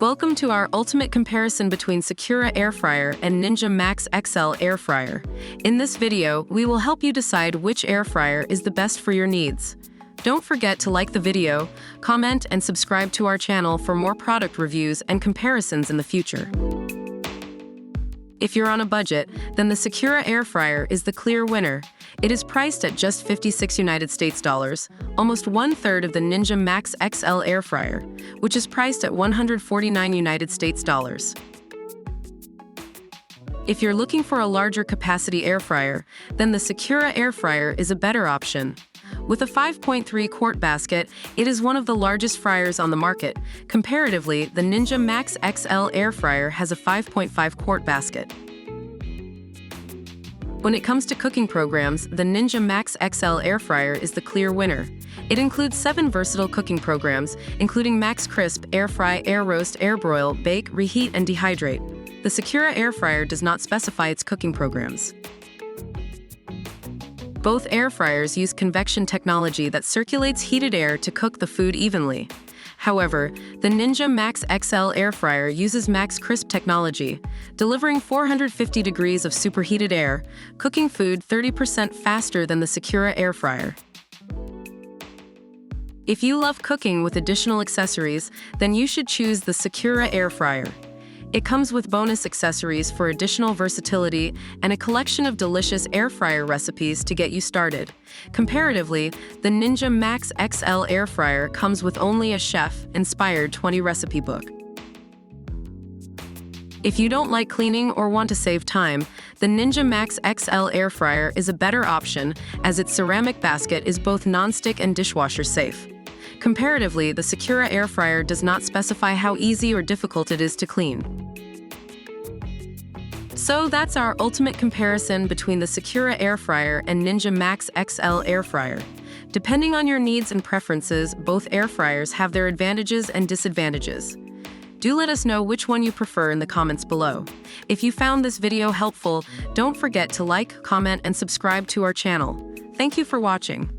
Welcome to our ultimate comparison between Secura Air Fryer and Ninja Max XL Air Fryer. In this video, we will help you decide which air fryer is the best for your needs. Don't forget to like the video, comment, and subscribe to our channel for more product reviews and comparisons in the future. If you're on a budget, then the Secura Air Fryer is the clear winner. It is priced at just $56 United States dollars, almost 1/3 of the Ninja Max XL Air Fryer, which is priced at $149 United States dollars. If you're looking for a larger capacity air fryer, then the Secura Air Fryer is a better option. With a 5.3 quart basket, it is one of the largest fryers on the market. Comparatively, the Ninja Max XL Air Fryer has a 5.5 quart basket. When it comes to cooking programs, the Ninja Max XL Air Fryer is the clear winner. It includes 7 versatile cooking programs, including Max Crisp, Air Fry, Air Roast, Air Broil, Bake, Reheat, and Dehydrate. The Secura Air Fryer does not specify its cooking programs. Both air fryers use convection technology that circulates heated air to cook the food evenly. However, the Ninja Max XL Air Fryer uses Max Crisp technology, delivering 450 degrees of superheated air, cooking food 30% faster than the Secura Air Fryer. If you love cooking with additional accessories, then you should choose the Secura Air Fryer. It comes with bonus accessories for additional versatility and a collection of delicious air fryer recipes to get you started. Comparatively, the Ninja Max XL Air Fryer comes with only a chef-inspired 20 recipe book. If you don't like cleaning or want to save time, the Ninja Max XL Air Fryer is a better option as its ceramic basket is both non-stick and dishwasher safe. Comparatively, the Secura Air Fryer does not specify how easy or difficult it is to clean. So that's our ultimate comparison between the Secura Air Fryer and Ninja Max XL Air Fryer. Depending on your needs and preferences, both air fryers have their advantages and disadvantages. Do let us know which one you prefer in the comments below. If you found this video helpful, don't forget to like, comment, and subscribe to our channel. Thank you for watching.